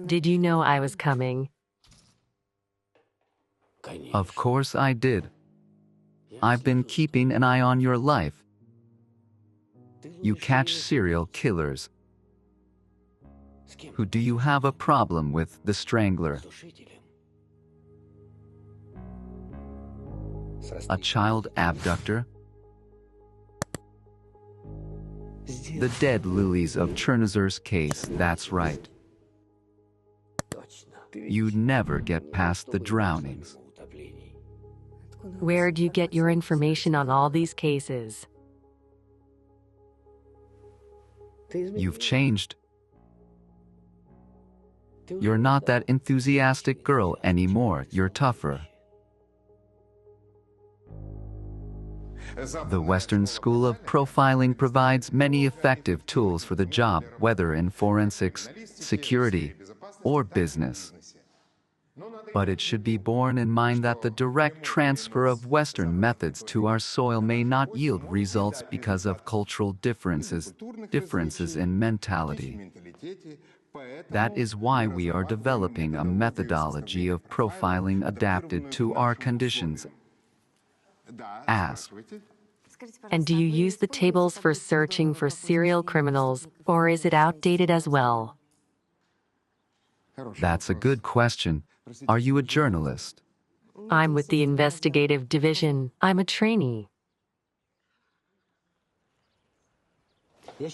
Did you know I was coming? Of course I did. I've been keeping an eye on your life. You catch serial killers. Who do you have a problem with? The strangler? A child abductor? The dead Lilies of Chernozer's case, that's right. You'd never get past the drownings. Where do you get your information on all these cases? You've changed. You're not that enthusiastic girl anymore. You're tougher. The Western School of Profiling provides many effective tools for the job, whether in forensics, security, or business. But it should be borne in mind that the direct transfer of Western methods to our soil may not yield results because of cultural differences in mentality. That is why we are developing a methodology of profiling adapted to our conditions. Ask. And do you use the tables for searching for serial criminals, or is it outdated as well? That's a good question. Are you a journalist? I'm with the investigative division. I'm a trainee.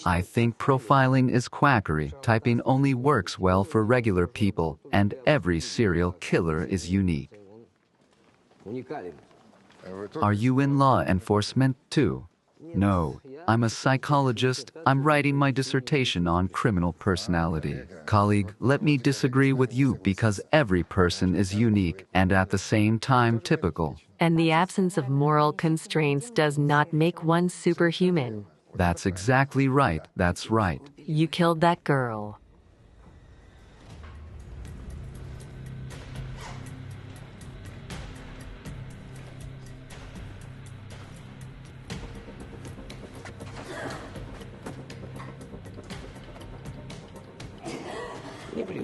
I think profiling is quackery. Typing only works well for regular people, and every serial killer is unique. Are you in law enforcement too? No, I'm a psychologist. I'm writing my dissertation on criminal personality. Colleague, let me disagree with you because every person is unique and at the same time typical. And the absence of moral constraints does not make one superhuman. That's exactly right. That's right. You killed that girl.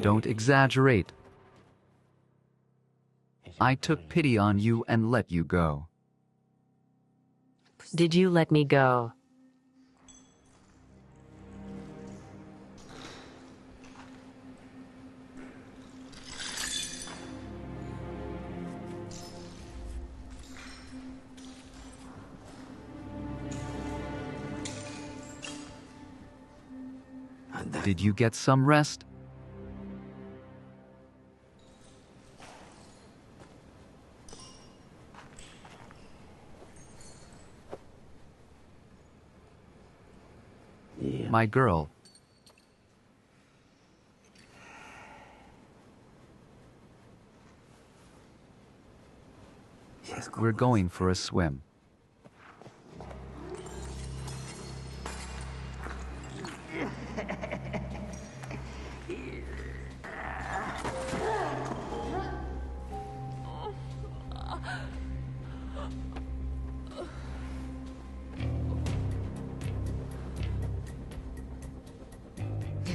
Don't exaggerate. I took pity on you and let you go. Did you let me go? Did you get some rest? My girl. We're going for a swim.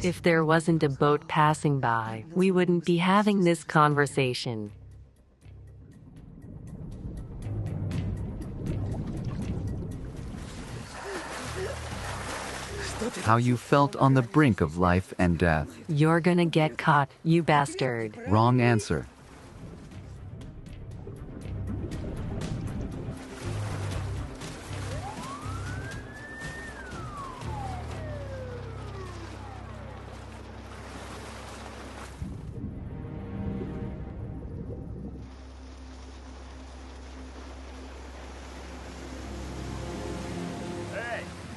If there wasn't a boat passing by, we wouldn't be having this conversation. How you felt on the brink of life and death. You're gonna get caught, you bastard. Wrong answer.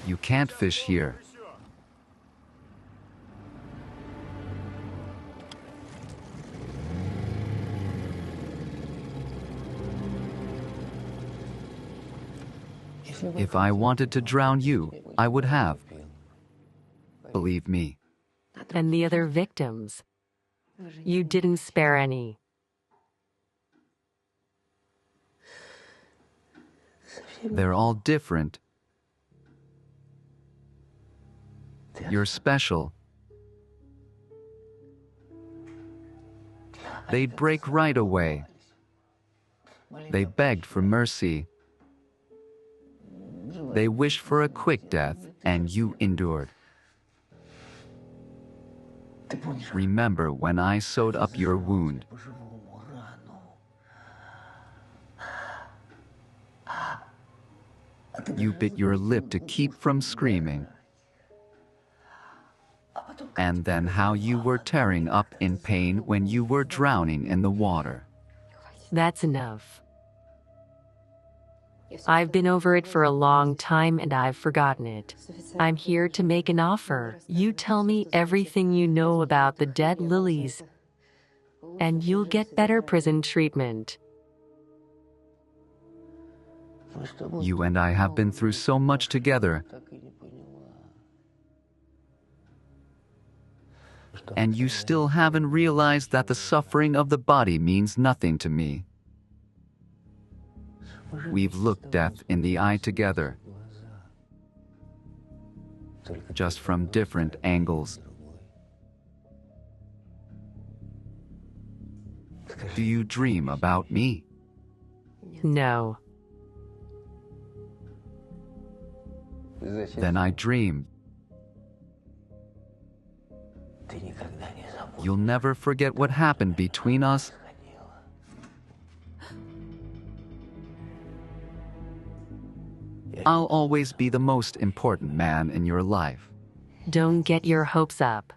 You can't fish here. If I wanted to drown you, I would have. Believe me. And the other victims? You didn't spare any. They're all different. You're special. They'd break right away. They begged for mercy. They wished for a quick death, and you endured. Remember when I sewed up your wound? You bit your lip to keep from screaming. And then how you were tearing up in pain when you were drowning in the water. That's enough. I've been over it for a long time and I've forgotten it. I'm here to make an offer. You tell me everything you know about the dead Lilies, and you'll get better prison treatment. You and I have been through so much together. And you still haven't realized that the suffering of the body means nothing to me. We've looked death in the eye together, just from different angles. Do you dream about me? No. Then I dream. You'll never forget what happened between us. I'll always be the most important man in your life. Don't get your hopes up.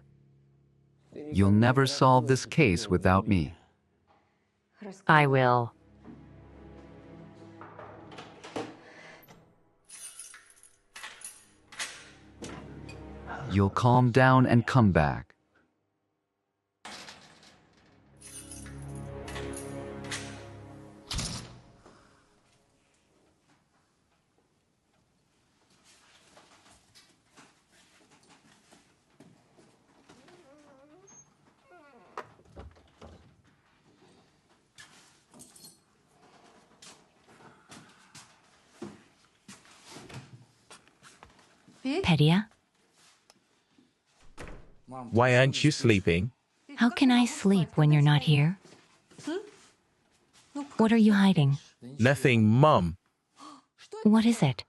You'll never solve this case without me. I will. You'll calm down and come back. Pedia? Why aren't you sleeping? How can I sleep when you're not here? What are you hiding? Nothing, Mom. What is it?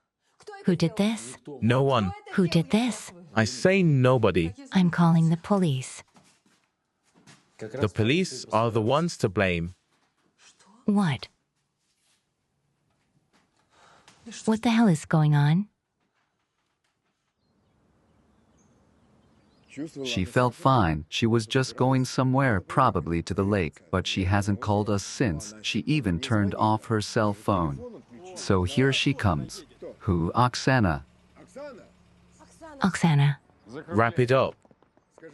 Who did this? No one. Who did this? I say nobody. I'm calling the police. The police are the ones to blame. What? What the hell is going on? She felt fine. She was just going somewhere, probably to the lake, but she hasn't called us since. She even turned off her cell phone. So here she comes. Who? Oksana. Oksana. Wrap it up.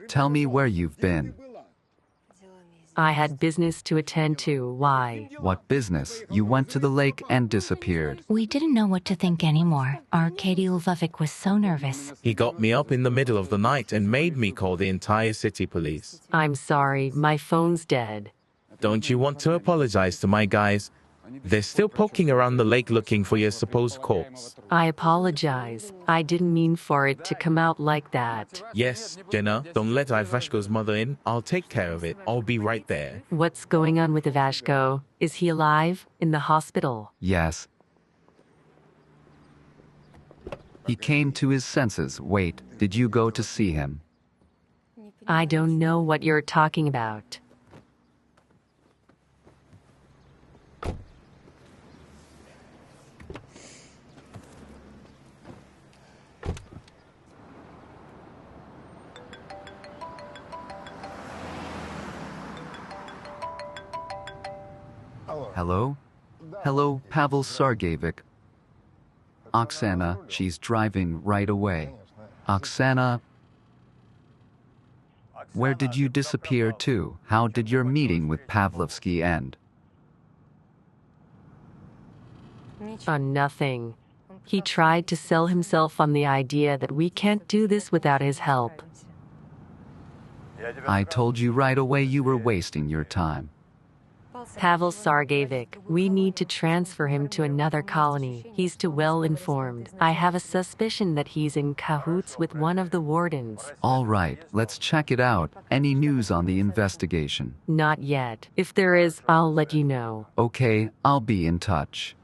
Tell me where you've been. I had business to attend to. Why? What business? You went to the lake and disappeared. We didn't know what to think anymore. Arkady Lvovic was so nervous. He got me up in the middle of the night and made me call the entire city police. I'm sorry, my phone's dead. Don't you want to apologize to my guys? They're still poking around the lake looking for your supposed corpse. I apologize. I didn't mean for it to come out like that. Yes, Jenna, don't let Ivashko's mother in. I'll take care of it. I'll be right there. What's going on with Ivashko? Is he alive? In the hospital? Yes. He came to his senses. Wait, did you go to see him? I don't know what you're talking about. Hello? Hello, Pavel Sergeyevich. Oksana, she's driving right away. Oksana, where did you disappear to? How did your meeting with Pavlovsky end? Nothing. He tried to sell himself on the idea that we can't do this without his help. I told you right away you were wasting your time. Pavel Sargevich, we need to transfer him to another colony. He's too well informed. I have a suspicion that he's in cahoots with one of the wardens. All right, let's check it out. Any news on the investigation? Not yet. If there is, I'll let you know. Okay, I'll be in touch.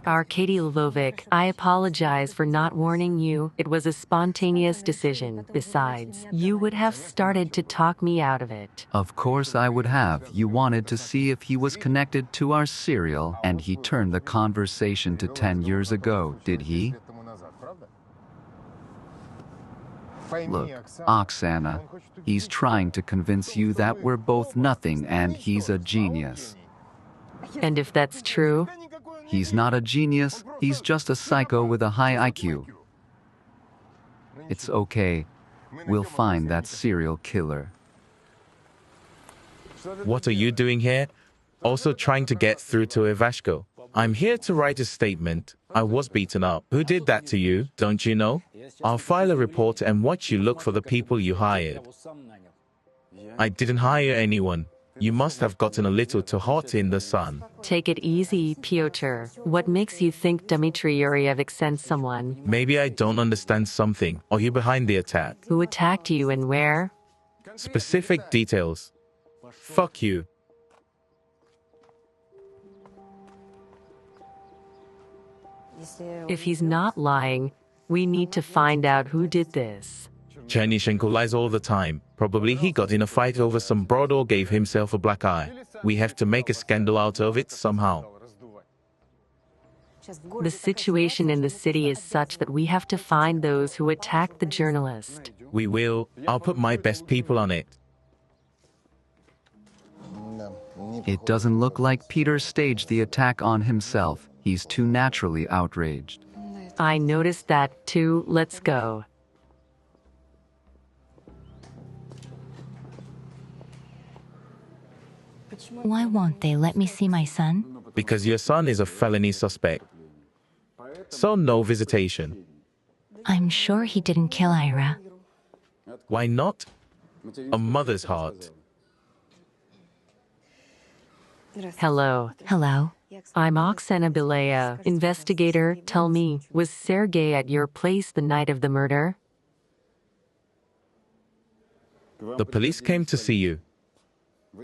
Arkady Lvovic, I apologize for not warning you. It was a spontaneous decision. Besides, you would have started to talk me out of it. Of course I would have. You wanted to see if he was connected to our serial, and he turned the conversation to 10 years ago, did he? Look, Oksana, he's trying to convince you that we're both nothing and he's a genius. And if that's true? He's not a genius, he's just a psycho with a high IQ. It's okay. We'll find that serial killer. What are you doing here? Also trying to get through to Ivashko. I'm here to write a statement. I was beaten up. Who did that to you? Don't you know? I'll file a report and watch you look for the people you hired. I didn't hire anyone. You must have gotten a little too hot in the sun. Take it easy, Pyotr. What makes you think Dmitry Yuryevich sent someone? Maybe I don't understand something. Are you behind the attack? Who attacked you and where? Specific details. Fuck you. If he's not lying, we need to find out who did this. Chernyshenko lies all the time. Probably he got in a fight over some broad or gave himself a black eye. We have to make a scandal out of it somehow. The situation in the city is such that we have to find those who attacked the journalist. We will. I'll put my best people on it. It doesn't look like Peter staged the attack on himself. He's too naturally outraged. I noticed that too. Let's go. Why won't they let me see my son? Because your son is a felony suspect. So no visitation. I'm sure he didn't kill Ira. Why not? A mother's heart. Hello. Hello? I'm Oksana Bila, investigator. Tell me, was Sergei at your place the night of the murder? The police came to see you.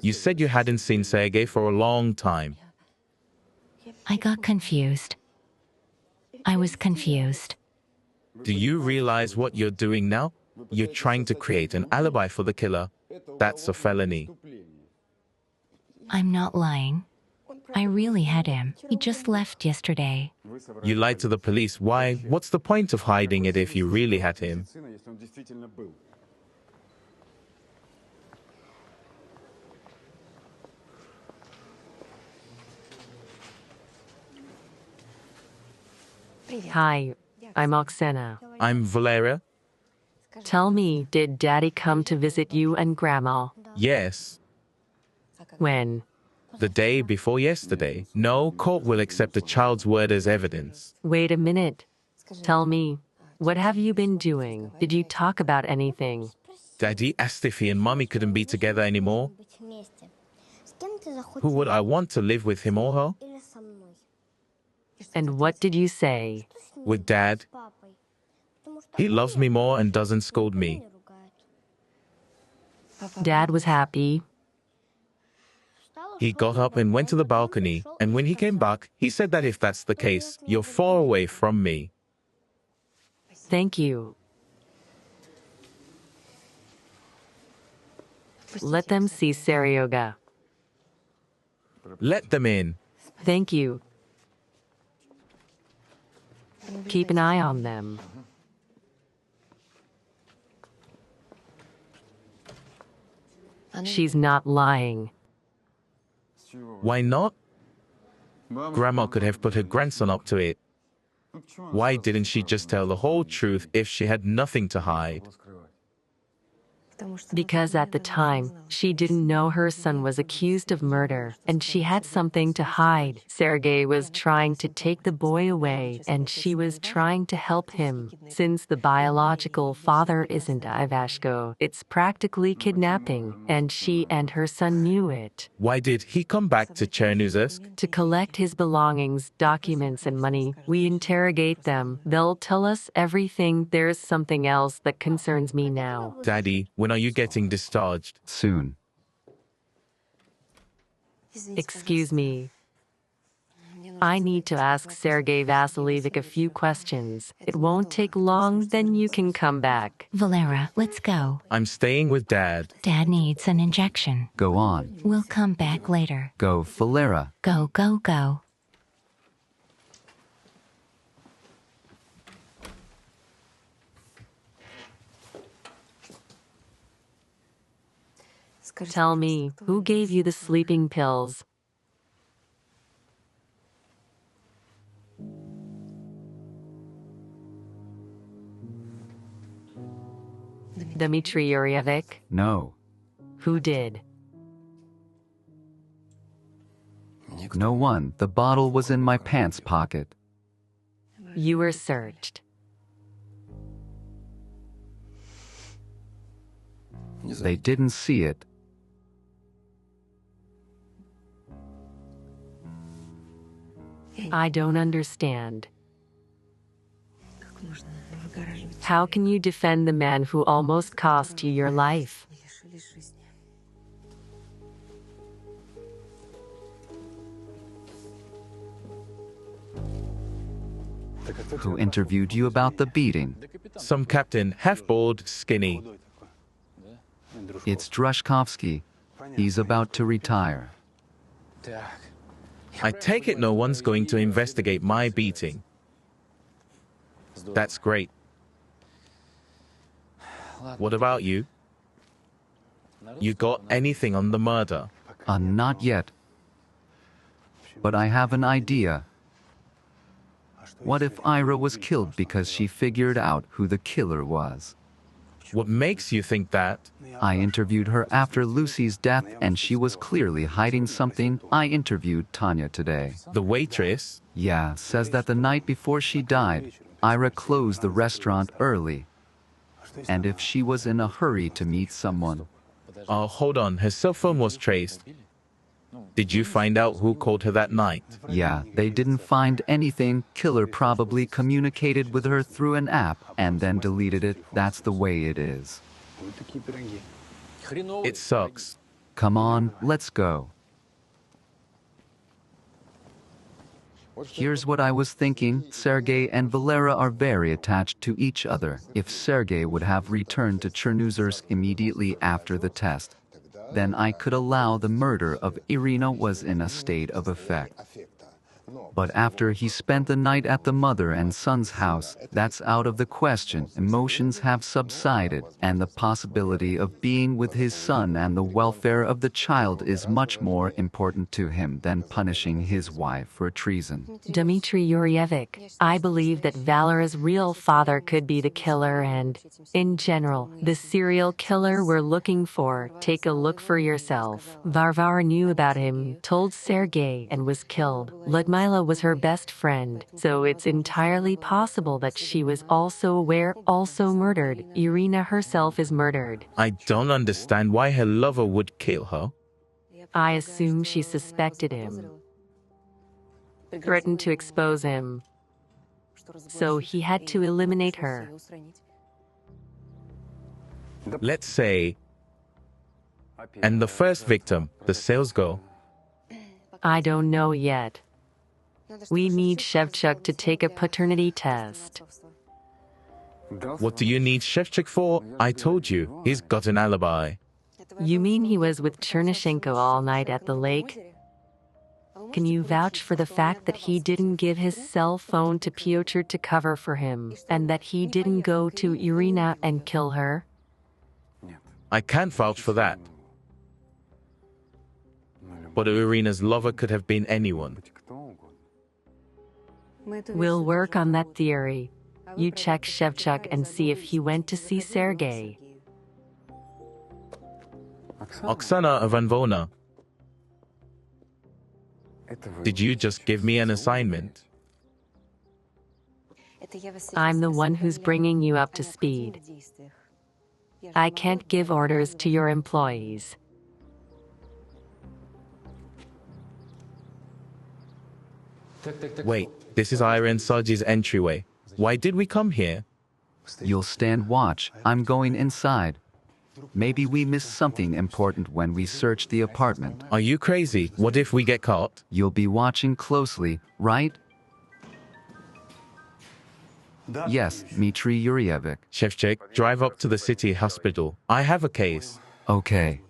You said you hadn't seen Sergei for a long time. I got confused. I was confused. Do you realize what you're doing now? You're trying to create an alibi for the killer. That's a felony. I'm not lying. I really had him. He just left yesterday. You lied to the police. Why? What's the point of hiding it if you really had him? Hi, I'm Oksana. I'm Valeria. Tell me, did Daddy come to visit you and Grandma? Yes. When? The day before yesterday. No court will accept a child's word as evidence. Wait a minute. Tell me, what have you been doing? Did you talk about anything? Daddy asked if he and Mommy couldn't be together anymore. Who would I want to live with, him or her? And what did you say? With Dad. He loves me more and doesn't scold me. Dad was happy. He got up and went to the balcony, and when he came back, he said that if that's the case, you're far away from me. Thank you. Let them see Seryoga. Let them in. Thank you. Keep an eye on them. She's not lying. Why not? Grandma could have put her grandson up to it. Why didn't she just tell the whole truth if she had nothing to hide? Because at the time, she didn't know her son was accused of murder, and she had something to hide. Sergei was trying to take the boy away, and she was trying to help him. Since the biological father isn't Ivashko, it's practically kidnapping, and she and her son knew it. Why did he come back to Chernuzersk? To collect his belongings, documents, and money, we interrogate them. They'll tell us everything. There's something else that concerns me now. Daddy, when are you getting discharged? Soon. Excuse me. I need to ask Sergei Vasilievich a few questions. It won't take long, then you can come back. Valera, let's go. I'm staying with Dad. Dad needs an injection. Go on. We'll come back later. Go, Valera. Go, go, go. Tell me, who gave you the sleeping pills? Dmitry Yuryevich? No. Who did? No one. The bottle was in my pants pocket. You were searched. They didn't see it. I don't understand. How can you defend the man who almost cost you your life? Who interviewed you about the beating? Some captain, half-bald, skinny. It's Drushkovsky. He's about to retire. I take it no one's going to investigate my beating. That's great. What about you? You got anything on the murder? Not yet. But I have an idea. What if Ira was killed because she figured out who the killer was? What makes you think that? I interviewed her after Lucy's death, and she was clearly hiding something. I interviewed Tanya today. The waitress? Yeah, says that the night before she died, Ira closed the restaurant early. And if she was in a hurry to meet someone. Oh, hold on. Her cell phone was traced. Did you find out who called her that night? Yeah, they didn't find anything. Killer probably communicated with her through an app and then deleted it. That's the way it is. It sucks. Come on, let's go. Here's what I was thinking. Sergei and Valera are very attached to each other. If Sergei would have returned to Chernuzersk immediately after the test, then I could allow the murder of Irina was in a state of effect. But after he spent the night at the mother and son's house, that's out of the question. Emotions have subsided, and the possibility of being with his son and the welfare of the child is much more important to him than punishing his wife for treason. Dmitry Yuryevich, I believe that Valera's real father could be the killer and, in general, the serial killer we're looking for. Take a look for yourself. Varvara knew about him, told Sergei, and was killed. Ludmila was her best friend, so it's entirely possible that she was also aware, also murdered. Irina herself is murdered. I don't understand why her lover would kill her. I assume she suspected him, threatened to expose him, so he had to eliminate her. Let's say, and the first victim, the sales girl. I don't know yet. We need Shevchuk to take a paternity test. What do you need Shevchuk for? I told you, he's got an alibi. You mean he was with Chernyshenko all night at the lake? Can you vouch for the fact that he didn't give his cell phone to Pyotr to cover for him, and that he didn't go to Irina and kill her? I can't vouch for that. But Irina's lover could have been anyone. We'll work on that theory. You check Shevchuk and see if he went to see Sergei. Oksana Ivanovna, did you just give me an assignment? I'm the one who's bringing you up to speed. I can't give orders to your employees. Wait, this is Ira and Saji's entryway. Why did we come here? You'll stand watch. I'm going inside. Maybe we missed something important when we searched the apartment. Are you crazy? What if we get caught? You'll be watching closely, right? Yes, Dmitry Yurevich. Shevchik, drive up to the city hospital. I have a case. Okay.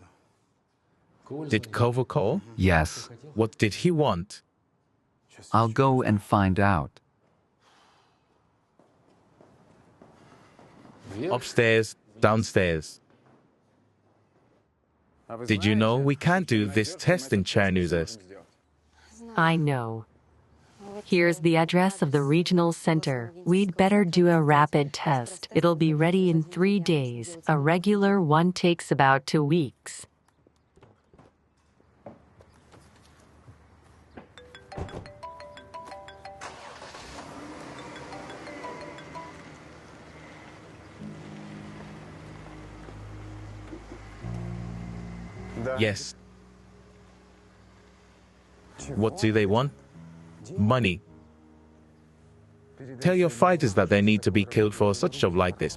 Did Kovo call? Yes. What did he want? I'll go and find out. Upstairs, downstairs. Did you know we can't do this test in Chernussk? I know. Here's the address of the regional center. We'd better do a rapid test. It'll be ready in 3 days. A regular one takes about 2 weeks. Yes. What do they want? Money. Tell your fighters that they need to be killed for such a job like this.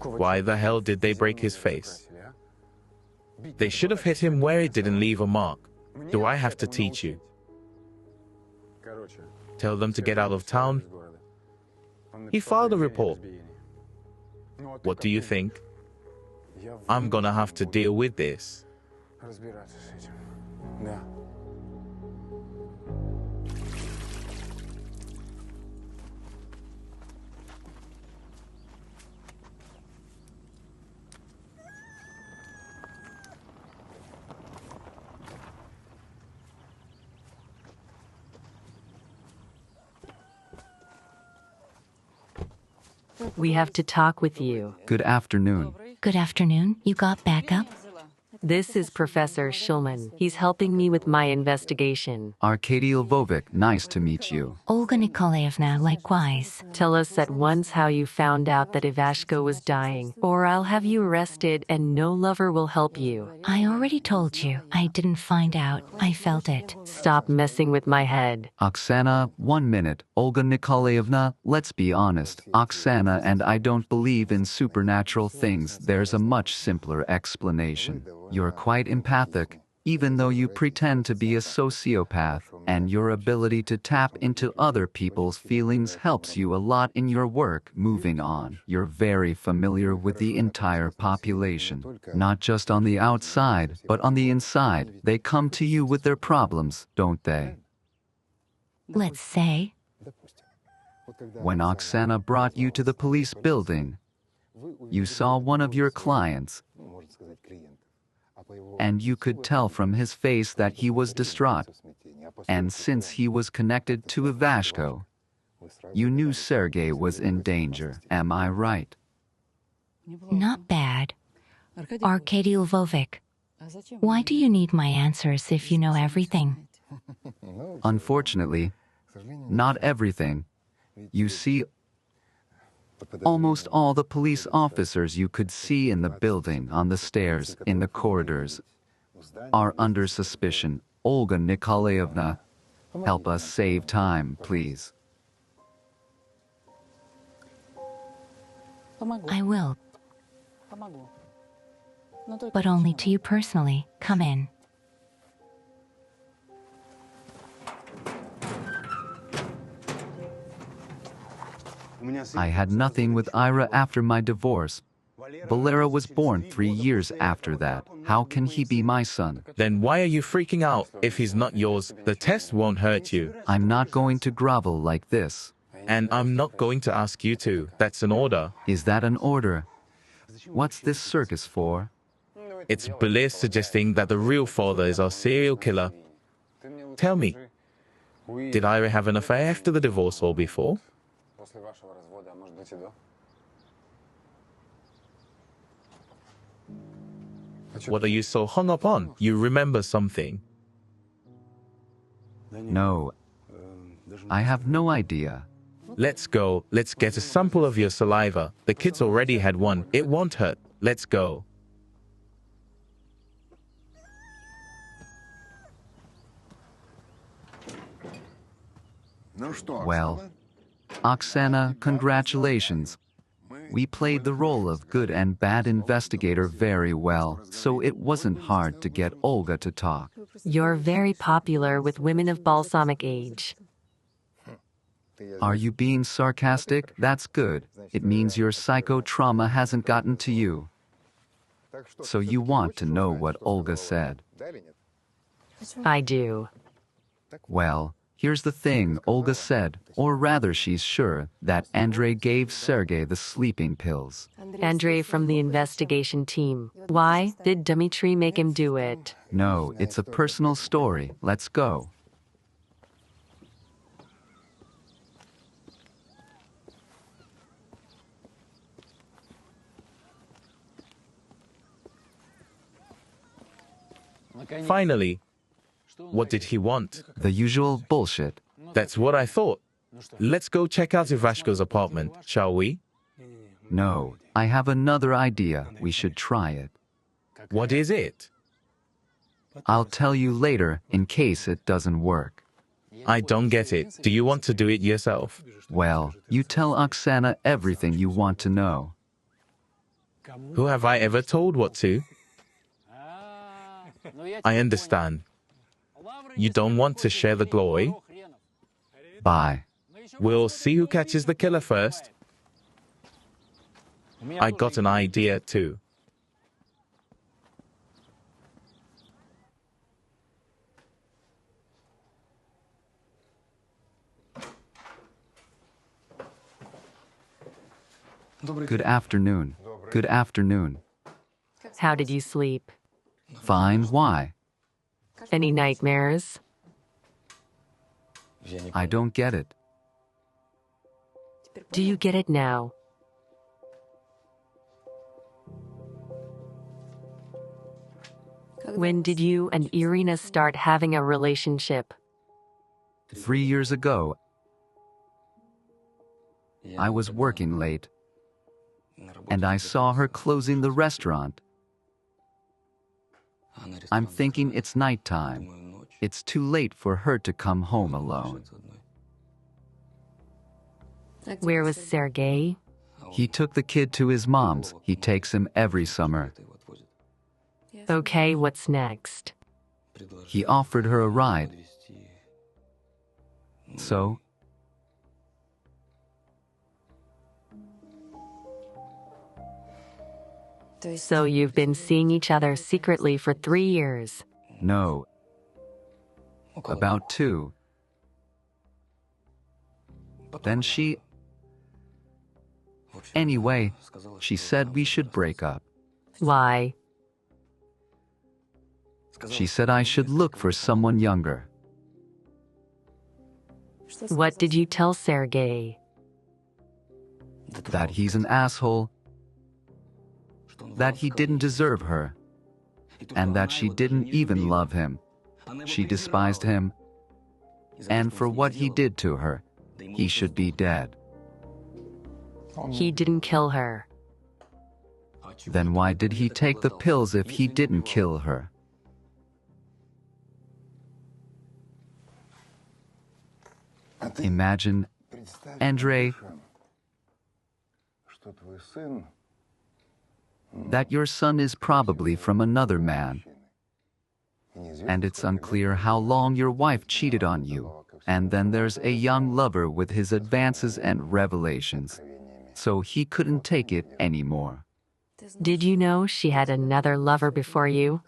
Why the hell did they break his face? They should have hit him where it didn't leave a mark. Do I have to teach you? Tell them to get out of town. He filed a report. What do you think? I'm gonna have to deal with this. We have to talk with you. Good afternoon. Good afternoon. You got backup? This is Professor Shulman. He's helping me with my investigation. Arkady Lvovich, nice to meet you. Olga Nikolaevna, likewise. Tell us at once how you found out that Ivashko was dying, or I'll have you arrested and no lover will help you. I already told you. I didn't find out. I felt it. Stop messing with my head. Oksana, 1 minute. Olga Nikolaevna, let's be honest. Oksana and I don't believe in supernatural things. There's a much simpler explanation. You're quite empathic, even though you pretend to be a sociopath, and your ability to tap into other people's feelings helps you a lot in your work. Moving on, you're very familiar with the entire population, not just on the outside, but on the inside. They come to you with their problems, don't they? Let's say. When Oksana brought you to the police building, you saw one of your clients, and you could tell from his face that he was distraught. And since he was connected to Ivashko, you knew Sergei was in danger. Am I right? Not bad. Arkady Lvovich, why do you need my answers if you know everything? Unfortunately, not everything. You see, almost all the police officers you could see in the building, on the stairs, in the corridors, are under suspicion. Olga Nikolaevna, help us save time, please. I will. But only to you personally. Come in. I had nothing with Ira after my divorce. Valera was born 3 years after that. How can he be my son? Then why are you freaking out if he's not yours? The test won't hurt you. I'm not going to grovel like this. And I'm not going to ask you to. That's an order. Is that an order? What's this circus for? It's Bila suggesting that the real father is our serial killer. Tell me, did Ira have an affair after the divorce or before? What are you so hung up on? You remember something. No, I have no idea. Let's go. Let's get a sample of your saliva. The kids already had one. It won't hurt. Let's go. Well, Oksana, congratulations. We played the role of good and bad investigator very well, so it wasn't hard to get Olga to talk. You're very popular with women of balsamic age. Are you being sarcastic? That's good. It means your psychotrauma hasn't gotten to you. So you want to know what Olga said. I do. Well, here's the thing Olga said, or rather she's sure, that Andrei gave Sergei the sleeping pills. Andrei from the investigation team. Why did Dmitry make him do it? No, it's a personal story. Let's go. Finally. What did he want? The usual bullshit. That's what I thought. Let's go check out Ivashko's apartment, shall we? No, I have another idea. We should try it. What is it? I'll tell you later in case it doesn't work. I don't get it. Do you want to do it yourself? Well, you tell Oksana everything you want to know. Who have I ever told what to? I understand. You don't want to share the glory? Bye. We'll see who catches the killer first. I got an idea too. Good afternoon. Good afternoon. How did you sleep? Fine, why? Any nightmares? I don't get it. Do you get it now? When did you and Irina start having a relationship? 3 years ago, I was working late, and I saw her closing the restaurant. I'm thinking it's nighttime. It's too late for her to come home alone. Where was Sergei? He took the kid to his mom's. He takes him every summer. Okay, what's next? He offered her a ride. So? So you've been seeing each other secretly for 3 years. No. About 2. Then she... Anyway, she said we should break up. Why? She said I should look for someone younger. What did you tell Sergei? That he's an asshole, that he didn't deserve her, and that she didn't even love him. She despised him, and for what he did to her, he should be dead. He didn't kill her. Then why did he take the pills if he didn't kill her? Imagine, Andrei, that your son is probably from another man, and it's unclear how long your wife cheated on you, and then there's a young lover with his advances and revelations, so he couldn't take it anymore. Did you know she had another lover before you?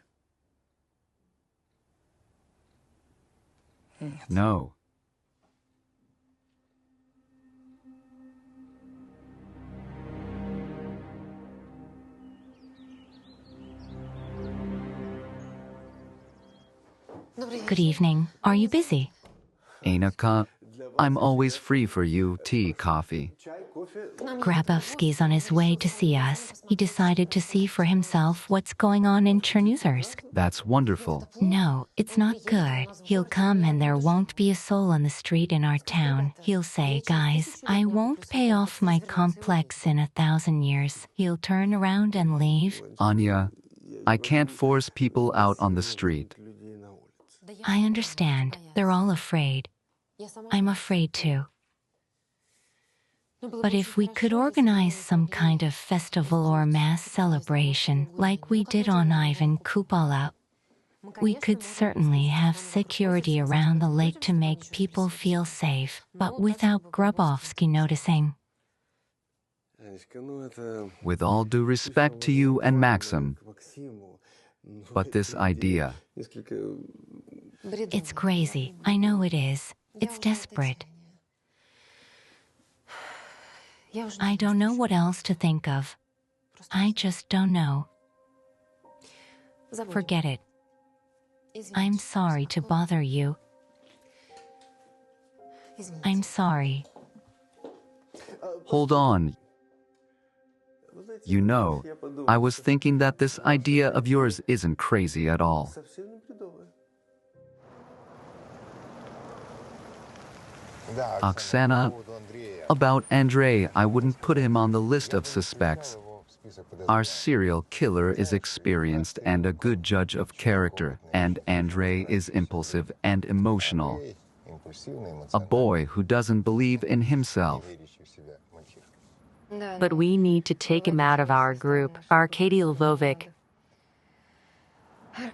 No. Good evening. Are you busy? Ainaka, I'm always free for you, tea, coffee. Grabovsky's on his way to see us. He decided to see for himself what's going on in Chernozersk. That's wonderful. No, it's not good. He'll come and there won't be a soul on the street in our town. He'll say, guys, I won't pay off my complex in 1,000 years. He'll turn around and leave. Anya, I can't force people out on the street. I understand. They're all afraid. I'm afraid too. But if we could organize some kind of festival or mass celebration like we did on Ivan Kupala, we could certainly have security around the lake to make people feel safe, but without Grabovsky noticing. With all due respect to you and Maxim, but this idea, It's crazy. I know it is. It's desperate. I don't know what else to think of. I just don't know. Forget it. I'm sorry to bother you. I'm sorry. hold on. You know, I was thinking that this idea of yours isn't crazy at all. Oksana, about Andrei, I wouldn't put him on the list of suspects. Our serial killer is experienced and a good judge of character, and Andrei is impulsive and emotional. A boy who doesn't believe in himself. But we need to take him out of our group. Arkady Lvovic.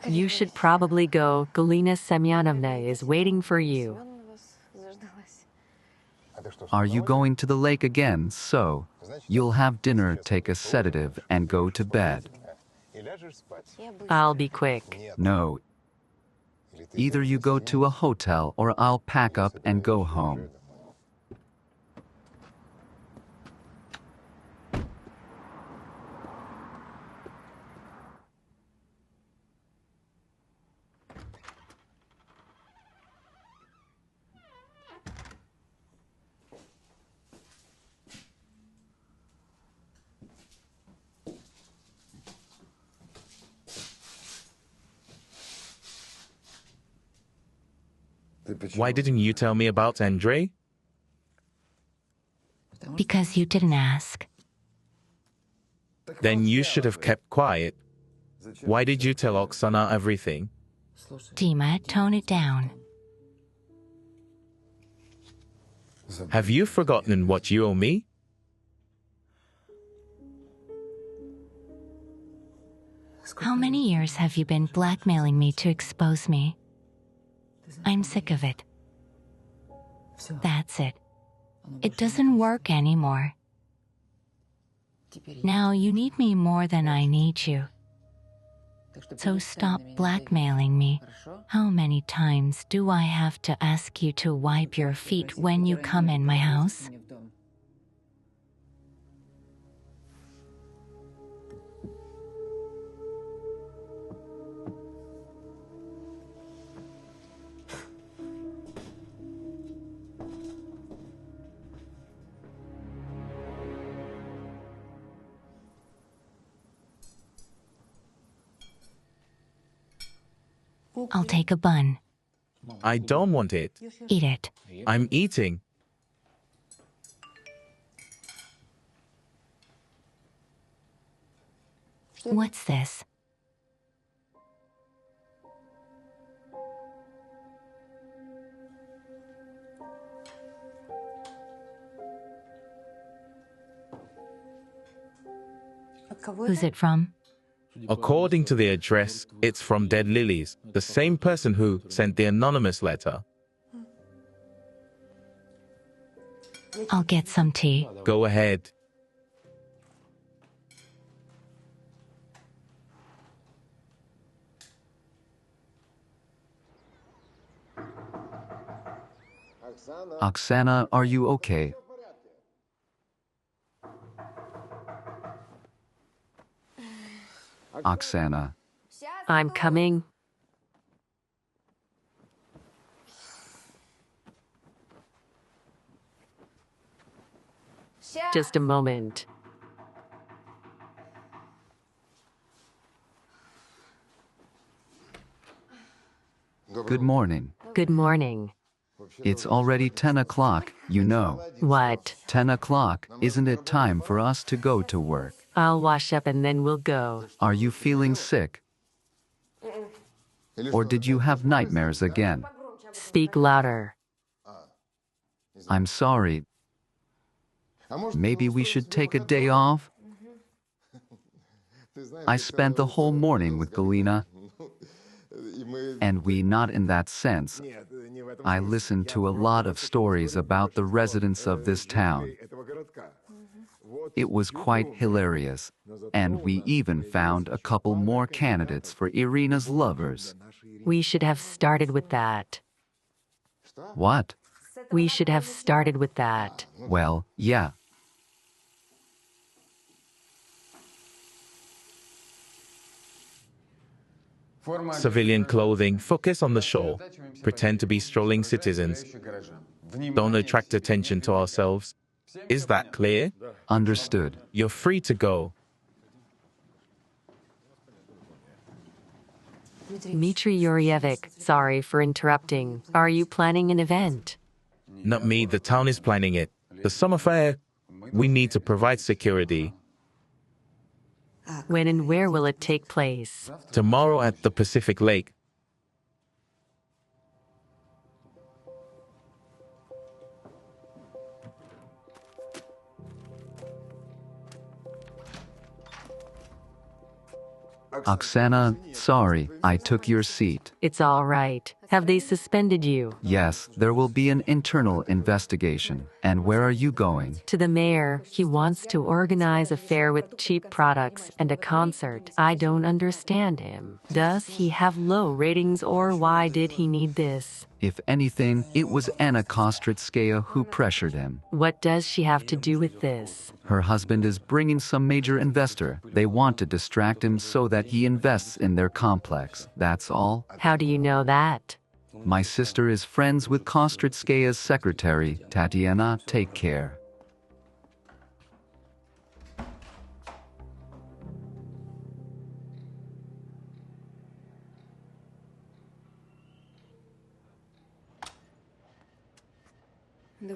You should probably go. Galina Semyonovna is waiting for you. Are you going to the lake again? So, you'll have dinner, take a sedative, and go to bed. I'll be quick. No. Either you go to a hotel or I'll pack up and go home. Why didn't you tell me about Andrei? Because you didn't ask. Then you should have kept quiet. Why did you tell Oksana everything? Dima, tone it down. Have you forgotten what you owe me? How many years have you been blackmailing me to expose me? I'm sick of it. That's it. It doesn't work anymore. Now you need me more than I need you. So stop blackmailing me. How many times do I have to ask you to wipe your feet when you come in my house? I'll take a bun. I don't want it. Eat it. I'm eating. What's this? Who's it from? According to the address, it's from Dead Lilies, the same person who sent the anonymous letter. I'll get some tea. Go ahead. Oksana, are you okay? Oksana, I'm coming. Just a moment. Good morning. Good morning. It's already 10 o'clock, you know. What? 10 o'clock, isn't it time for us to go to work? I'll wash up and then we'll go. Are you feeling sick? Or did you have nightmares again? Speak louder. I'm sorry. Maybe we should take a day off? I spent the whole morning with Galina, and we not in that sense. I listened to a lot of stories about the residents of this town. It was quite hilarious, and we even found a couple more candidates for Irina's lovers. We should have started with that. What? We should have started with that. Well, yeah. Civilian clothing, focus on the shore. Pretend to be strolling citizens. Don't attract attention to ourselves. Is that clear? Understood. You're free to go. Dmitry Yuryevic, sorry for interrupting. Are you planning an event? Not me, the town is planning it. The summer fair, we need to provide security. When and where will it take place? Tomorrow at the Pacific Lake. Oksana, sorry, I took your seat. It's all right. Have they suspended you? Yes, there will be an internal investigation. And where are you going? To the mayor, he wants to organize a fair with cheap products and a concert. I don't understand him. Does he have low ratings or why did he need this? If anything, it was Anna Kostritskaya who pressured him. What does she have to do with this? Her husband is bringing some major investor. They want to distract him so that he invests in their complex. That's all. How do you know that? My sister is friends with Kostritskaya's secretary, Tatiana. Take care.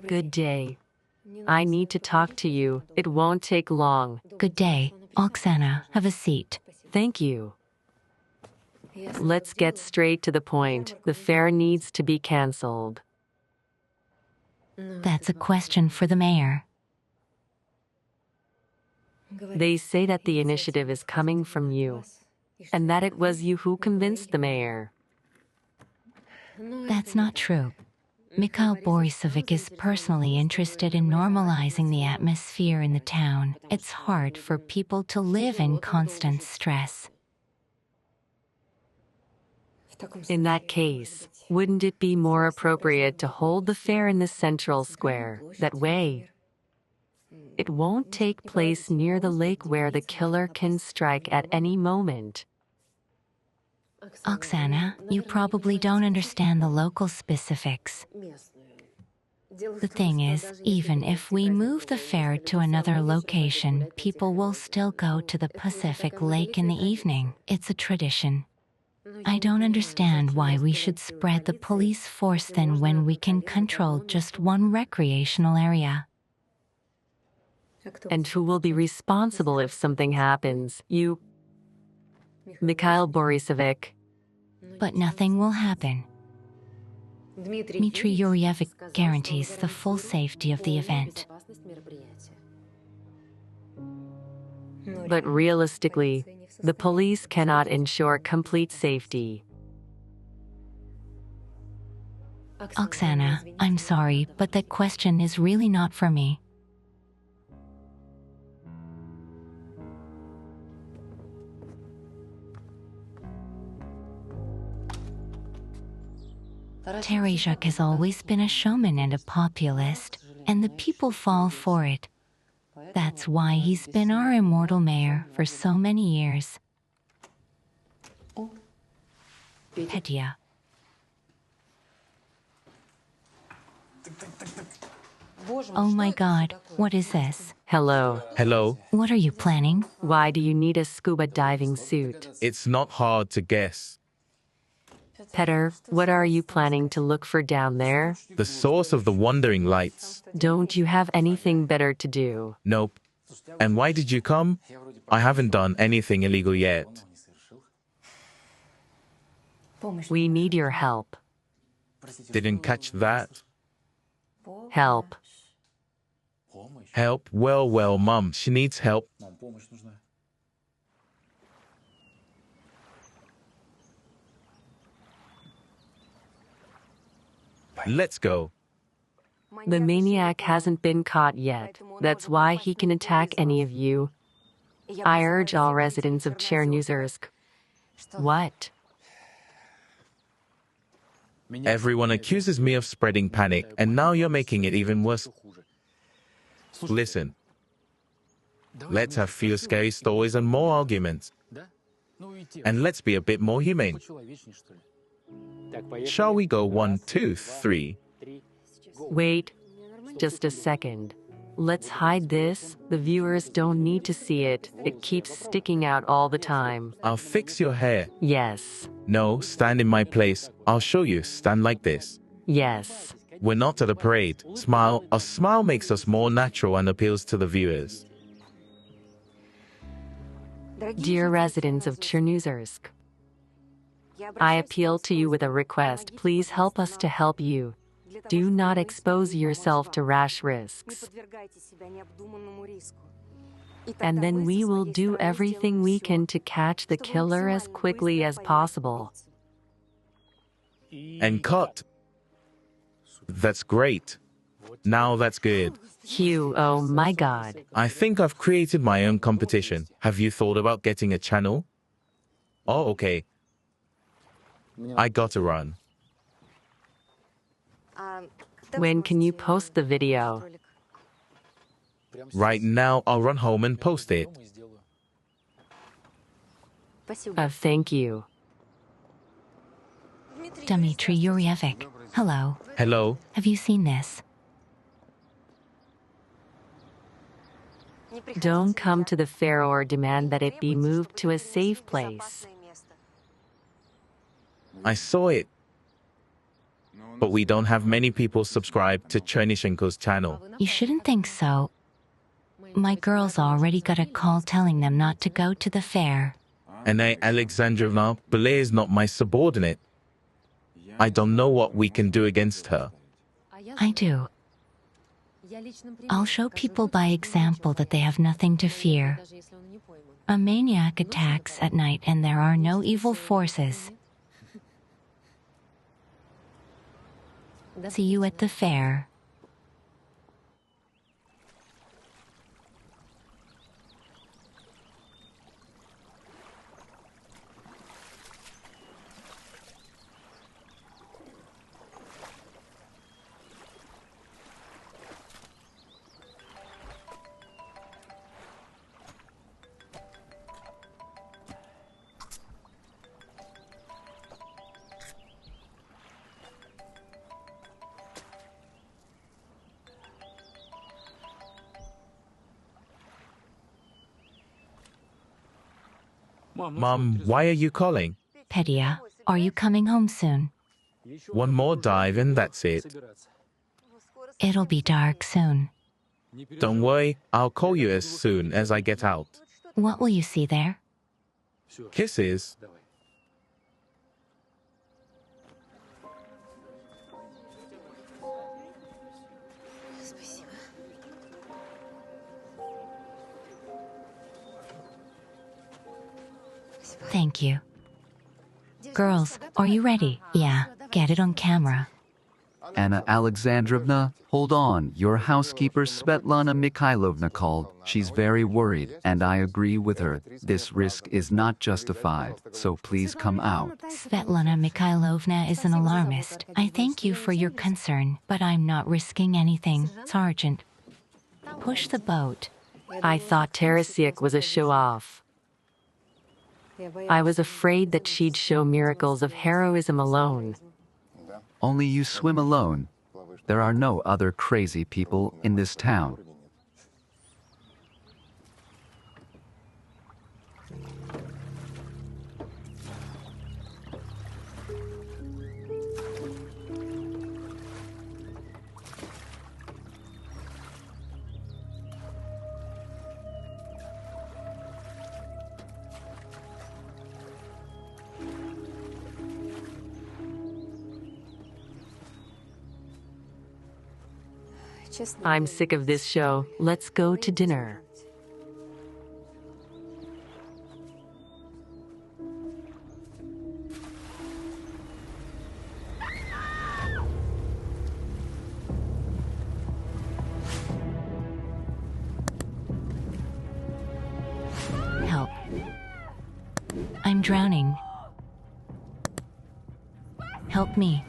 Good day. I need to talk to you. It won't take long. Good day. Oksana, have a seat. Thank you. Let's get straight to the point. The fair needs to be canceled. That's a question for the mayor. They say that the initiative is coming from you, and that it was you who convinced the mayor. That's not true. Mikhail Borisovich is personally interested in normalizing the atmosphere in the town. It's hard for people to live in constant stress. In that case, wouldn't it be more appropriate to hold the fair in the central square? That way, it won't take place near the lake where the killer can strike at any moment. Oksana, you probably don't understand the local specifics. The thing is, even if we move the fair to another location, people will still go to the Pacific Lake in the evening. It's a tradition. I don't understand why we should spread the police force then when we can control just one recreational area. And who will be responsible if something happens? You, Mikhail Borisovich. But nothing will happen. Dmitry Yuryevic guarantees the full safety of the event. But realistically, the police cannot ensure complete safety. Oksana, I'm sorry, but that question is really not for me. Terezhuk has always been a showman and a populist, and the people fall for it. That's why he's been our immortal mayor for so many years. Petya. Oh my god, what is this? Hello. Hello? What are you planning? Why do you need a scuba diving suit? It's not hard to guess. Petter, what are you planning to look for down there? The source of the wandering lights. Don't you have anything better to do? Nope. And why did you come? I haven't done anything illegal yet. We need your help. Didn't catch that. Help. Help? Well, Mum, she needs help. Let's go. The maniac hasn't been caught yet. That's why he can attack any of you. I urge all residents of Chernozersk. What? Everyone accuses me of spreading panic, and now you're making it even worse. Listen. Let's have fewer scary stories and more arguments. And let's be a bit more humane. Shall we go 1, 2, 3? Wait, just a second. Let's hide this. The viewers don't need to see it. It keeps sticking out all the time. I'll fix your hair. Yes. No, stand in my place. I'll show you. Stand like this. Yes. We're not at a parade. Smile. A smile makes us more natural and appeals to the viewers. Dear residents of Chernozersk, I appeal to you with a request. Please help us to help you. Do not expose yourself to rash risks. And then we will do everything we can to catch the killer as quickly as possible. And cut. That's great. Now that's good. Hugh, oh my God. I think I've created my own competition. Have you thought about getting a channel? Oh, okay. I gotta run. When can you post the video? Right now, I'll run home and post it. Thank you. Dmitry Yuryevic. Hello. Hello? Have you seen this? Don't come to the fair or demand that it be moved to a safe place. I saw it. But we don't have many people subscribed to Chernyshenko's channel. You shouldn't think so. My girls already got a call telling them not to go to the fair. And Alexandrovna, Bila is not my subordinate. I don't know what we can do against her. I do. I'll show people by example that they have nothing to fear. A maniac attacks at night and there are no evil forces. See you at the fair. Mom, why are you calling? Petya, are you coming home soon? One more dive and that's it. It'll be dark soon. Don't worry, I'll call you as soon as I get out. What will you see there? Kisses. Thank you. Girls, are you ready? Yeah, get it on camera. Anna Alexandrovna, hold on. Your housekeeper Svetlana Mikhailovna called. She's very worried, and I agree with her. This risk is not justified, so please come out. Svetlana Mikhailovna is an alarmist. I thank you for your concern, but I'm not risking anything. Sergeant, push the boat. I thought Tarasiuk was a show-off. I was afraid that she'd show miracles of heroism alone. Only you swim alone. There are no other crazy people in this town. I'm sick of this show. Let's go to dinner. Help. I'm drowning. Help me.